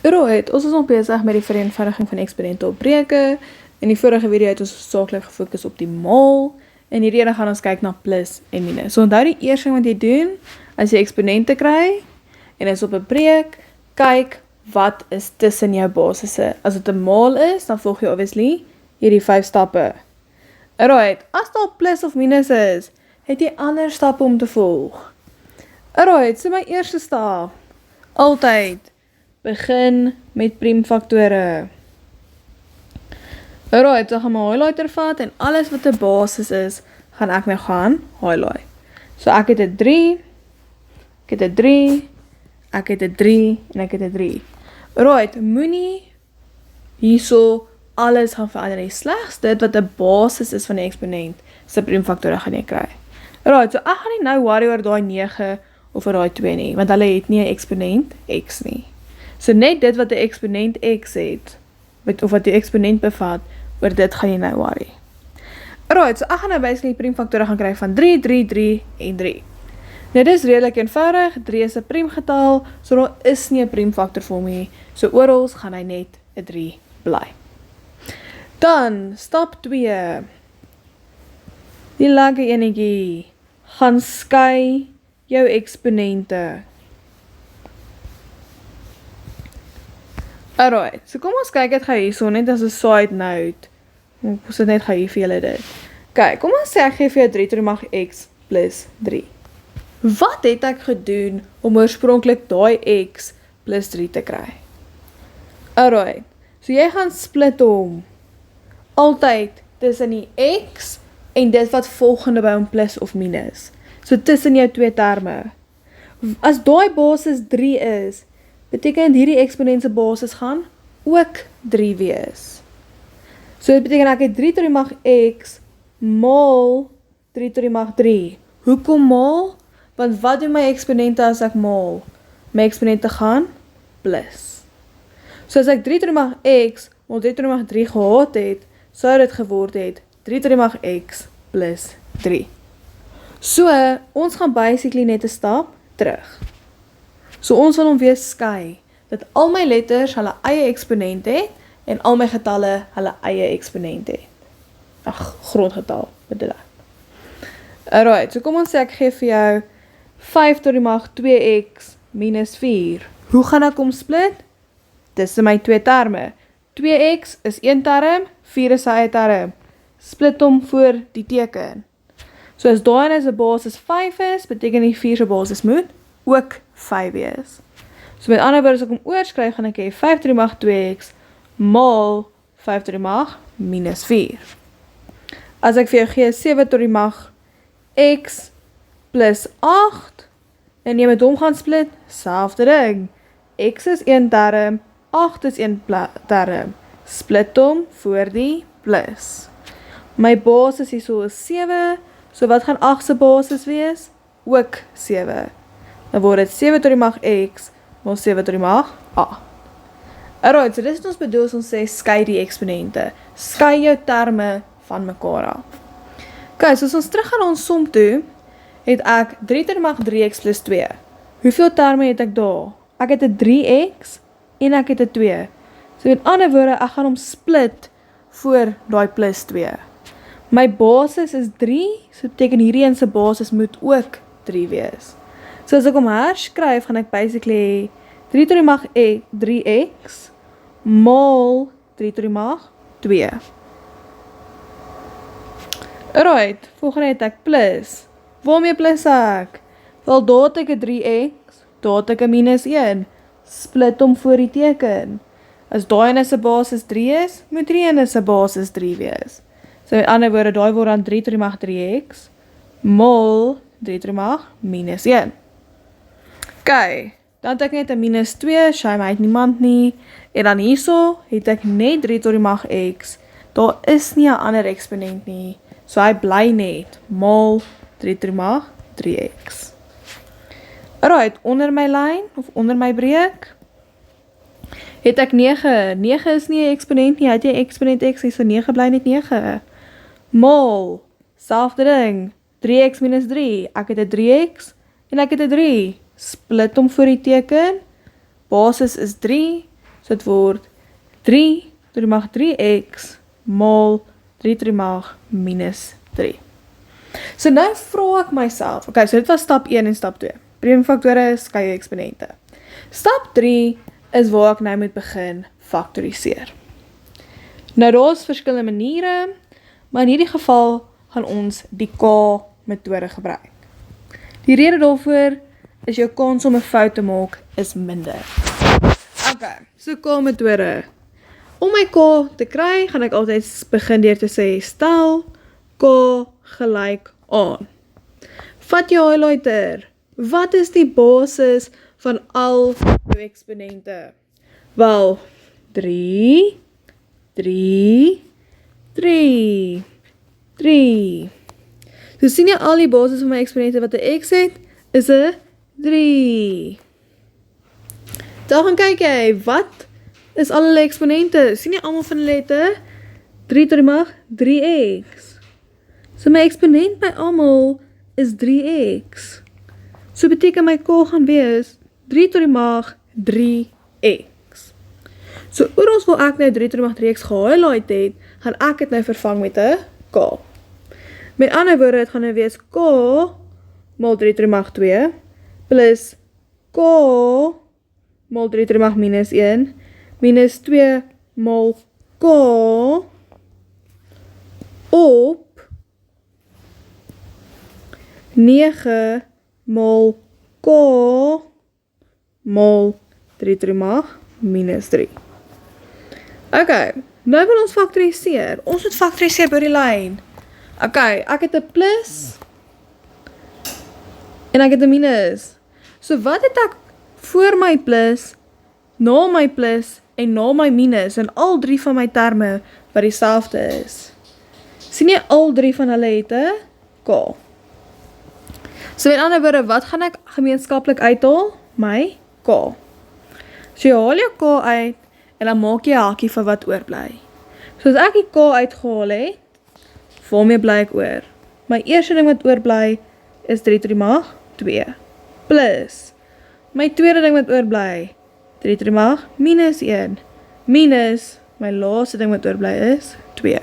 Alright, ons is nog besig met die vereenvoudiging van eksponente op breuke. In die vorige video het ons saaklik gefokus op die maal. En hierdie ene gaan ons kyk na plus en minus. So onthou die eerste ding wat jy doen, as jy eksponente kry, en is op 'n breuk, kyk wat is tussen jou basisse. As dit 'n maal is, dan volg jy obviously hierdie 5 stappe. Alright, as daar plus of minus is, het jy ander stappe om te volg. Alright, so my eerste stap, altyd, begin met priemfaktore. Alright, so gaan my highlighter vat en alles wat 'n basis is, gaan ek nou gaan highlight. So ek het 'n 3, ek het 'n 3, ek het 'n 3 en ek het 'n 3. Alright, moenie hierso alles gaan verander nie. Slegs dit wat 'n basis is van die eksponent, se priemfaktore gaan jy kry. Alright, so ek gaan nie nou worry oor daai 9 of oor daai 2 nie, want hulle het nie 'n eksponent x nie. So net dit wat 'n eksponent x het, of wat die eksponent bevat, oor dit gaan jy nou worry. Alright, so ek gaan nou basically priemfaktore gaan kry van 3, 3, 3 en 3. Nou dit is redelik eenvoudig, 3 is 'n priemgetal, so daar is nie 'n priemfaktor vir hom nie, so oral gaan hy net 'n 3 bly. Dan, stap 2. Die lekker enetjie, gaan skei jou eksponente. Alright, so kom ons kyk dit gou hierso, net as 'n side note. Ons sit net gou hier vir julle dit. Kyk, kom ons sê ek gee vir jou 3 tot die mag x plus 3. Wat het ek gedoen om oorspronklik daai x plus 3 te kry? Alright, so jy gaan split hom altyd tussen die x en dit wat volgende by hom plus of minus. So tussen jou twee terme. As daai basis 3 is, beteken hierdie eksponent se basis gaan ook 3 wees. So dit beteken ek het 3 tot die mag x maal 3 tot die mag 3. Hoekom maal? Want wat doen my eksponente as ek maal? My eksponente gaan plus. So as ek 3 tot die mag x maal 3 tot die mag 3 gehad het, sou dit geword het 3 tot die mag x plus 3. So, ons gaan basically net 'n stap terug. So ons wil hom weer skei, dat al my letters hulle eie eksponent het, en al my getalle hulle eie eksponent het. Grondgetal, bedoel ek. Alright, so kom ons sê ek gee vir jou 5 tot die mag 2x minus 4. Hoe gaan ek hom split? Tussen my twee terme. 2x is een term, 4 is sy eie term. Split hom voor die teken. So as daai en as 'n basis 5 is, beteken die 4 se basis moet ook 5 wees. So met ander woorde, as ek hom oorskryf, gaan ek hê 5 tot die mag 2x maal 5 tot die mag minus 4. As ek vir jou gee 7 tot die mag x plus 8, en jy met hom gaan split, selfde ding. X is een term, 8 is een term. Split hom voor die plus. My basis hierso is 7, so wat gaan 8 se basis wees? Ook 7. Dan word dit 7 tot die mag x, maal 7 tot die mag 8. Alright, so dis wat ons bedoel as ons sê skei die eksponente. Skei jou terme van mekaar af. Okay, so as ons terug gaan na ons som toe, het ek 3 tot die mag 3x plus 2. Hoeveel terme het ek daar? Ek het 'n 3x en ek het 'n 2. So met ander woorde, ek gaan hom split voor daai plus 2. My basis is 3, so beteken hierdie een se basis moet ook 3 wees. So as ek hom herskryf, gaan ek basically 3 tot die mag 3x maal 3 tot die mag 2. Alright, volgende het ek plus. Waarmee plus ek? Wel, daar het ek 'n 3x, daar het ek 'n minus 1. Split hom voor die teken. As daai ene se basis 3 is, moet die ene se basis 3 wees. So met ander woorde, daai word dan 3 tot die mag 3x maal 3 tot die mag minus 1. Okay, dan het ek net 'n minus 2, shame uit niemand nie. En dan hierso het ek net 3 tot die mag x. Daar is nie 'n ander eksponent nie. So hy bly net maal 3 tot die mag 3x. Alright, onder my lyn of onder my breek het ek 9. 9 is nie 'n eksponent nie, het jy eksponent x, so 9 bly net 9. Maal, selfde ding, 3x minus 3, ek het 'n 3x en ek het 'n 3. Split hom voor die teken, basis is 3, So dit word 3 tot die mag 3x mal 3 tot die mag minus 3. So nou vra ek myself, okay, so dit was stap 1 en stap 2. Primfaktore, skei jou eksponente. Stap 3 is waar ek nou moet begin faktoriseer. Nou daar is verskillende maniere, maar in hierdie geval gaan ons die K-metode gebruik. Die rede daarvoor is jou kans om 'n fout te maak is minder. Okay, so K-metode. Om my K te kry, gaan ek altyd begin deur te sê, stel K gelyk aan. Vat jou highlighter. Wat is die basis van al jou eksponente? Wel, 3, 3, 3, 3. So sien jy al die basis van my eksponente wat 'n x het, is 'n 3. Dan gaan kyk jy, wat is al hulle eksponente? Sien jy almal van hulle het 'n 3 tot die mag 3x. So my eksponent by almal is 3x. So beteken my K gaan wees 3 tot die mag 3x. So oral waar ek nou 3 tot die mag 3x gehighlight het, gaan ek dit nou vervang met 'n K. Met ander woorde, dit gaan nou wees K mal 3 tot die mag 2 plus K mal 3 tot die mag minus 1 minus 2 mal K op 9 mal K mal 3 tot die mag minus 3. Okay, nou wil ons faktoriseer. Ons moet faktoriseer by die lyn. Okay, ek het 'n plus en ek het 'n minus. So wat het ek voor my plus, na my plus en na my minus en al drie van my terme wat dieselfde is? Sien jy al drie van hulle het 'n K. So in ander woorde, wat gaan ek gemeenskaplik uithaal? My K. So jy haal jou K uit en dan maak jy 'n hakkie van wat oorbly. So as ek die K uitgehaal het, waarmee bly ek oor? My eerste ding wat oorbly is 3 tot die mag 2. Plus, my tweede ding wat oorbly, 3 tot die mag minus 1. Minus, my laaste ding wat oorbly is 2.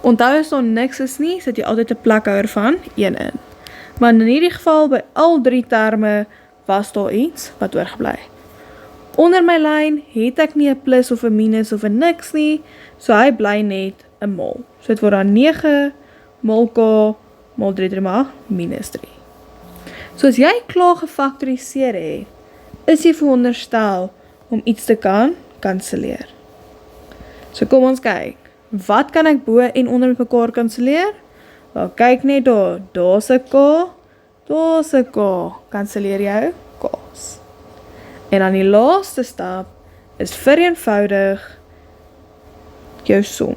Onthou as daar niks is nie, sit jy altyd 'n plekhouer van 1 in. Maar in hierdie geval, by al drie terme, was daar iets wat oorgebly. Onder my lyn het ek nie 'n plus of 'n minus of 'n niks nie, so hy bly net 'n mol. So dit word dan 9 mol K mol 3 tot die mag minus 3. So as jy klaar gefaktoriseer het, is jy veronderstel om iets te kan kanselleer. So kom ons kyk, wat kan ek bo en onder met mekaar kanselleer? Wel, kyk net daar, daar's 'n K, daar's 'n K, kanselleer jou K's. En dan die laaste stap is vereenvoudig jou som.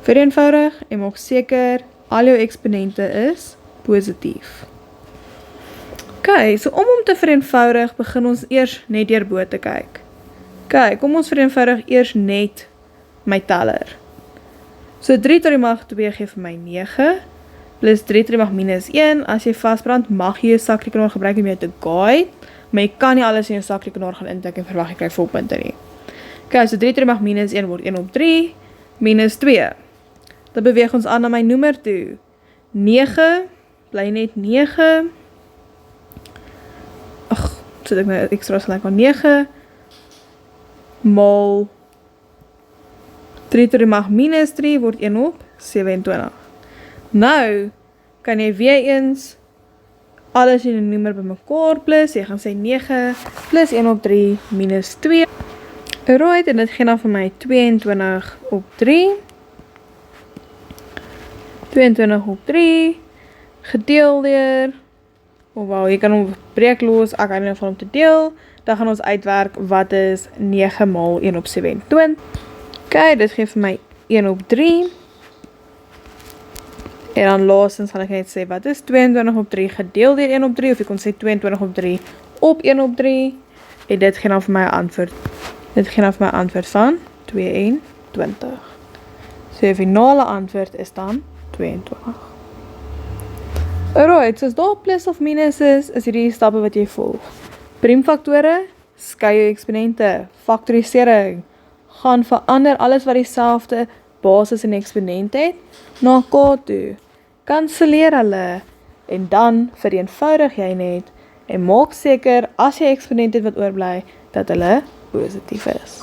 Vereenvoudig en maak seker al jou eksponente is positief. Okay, so om te vereenvoudig, begin ons eers net deur bo te kyk. Okay, kom ons vereenvoudig eers net my teller. So 3 tot die mag 2 gee vir my 9, plus 3 tot die mag minus 1. As jy vasbrand, mag jy jou sakrekenaar gebruik om jou te guide, maar jy kan nie alles in jou sakrekenaar gaan intik en verwag jy kry volpunte nie. Okay, so 3 tot die mag minus 1 word 1 op 3, minus 2. Dan beweeg ons aan na my noemer toe. 9, bly net 9. Ag, sit ek nou extra gelyk aan 9, mal 3 tot die mag minus 3 word 1 op 27. Nou, kan jy weer eens alles in 'n noemer bymekaar plus, jy gaan sê 9 plus 1 op 3 minus 2. Alright, en dit gee dan vir my 22 op 3. 22 op 3, gedeel deur, of wou, jy kan hom breek los, ek kan in van hom te deel, dan gaan ons uitwerk wat is 9 maal 1 op 27. Ok, dit gee vir my 1 op 3. En dan laastens gaan ek net sê, wat is 22 op 3 gedeel deur 1 op 3, of jy kon sê 22 op 3 op 1 op 3, en dit gee dan vir my antwoord. Dit gee dan vir my antwoord van 22. So die finale antwoord is dan 22. Alright, so as daar plus of minus is hierdie stappe wat jy volg. Priemfaktore, skei jou eksponente, faktorisering, gaan verander alles wat dieselfde basis en eksponent het, na K toe, kanselleer hulle, en dan vereenvoudig jy net, en maak seker, as jy eksponent het wat oorbly, dat hulle positief is.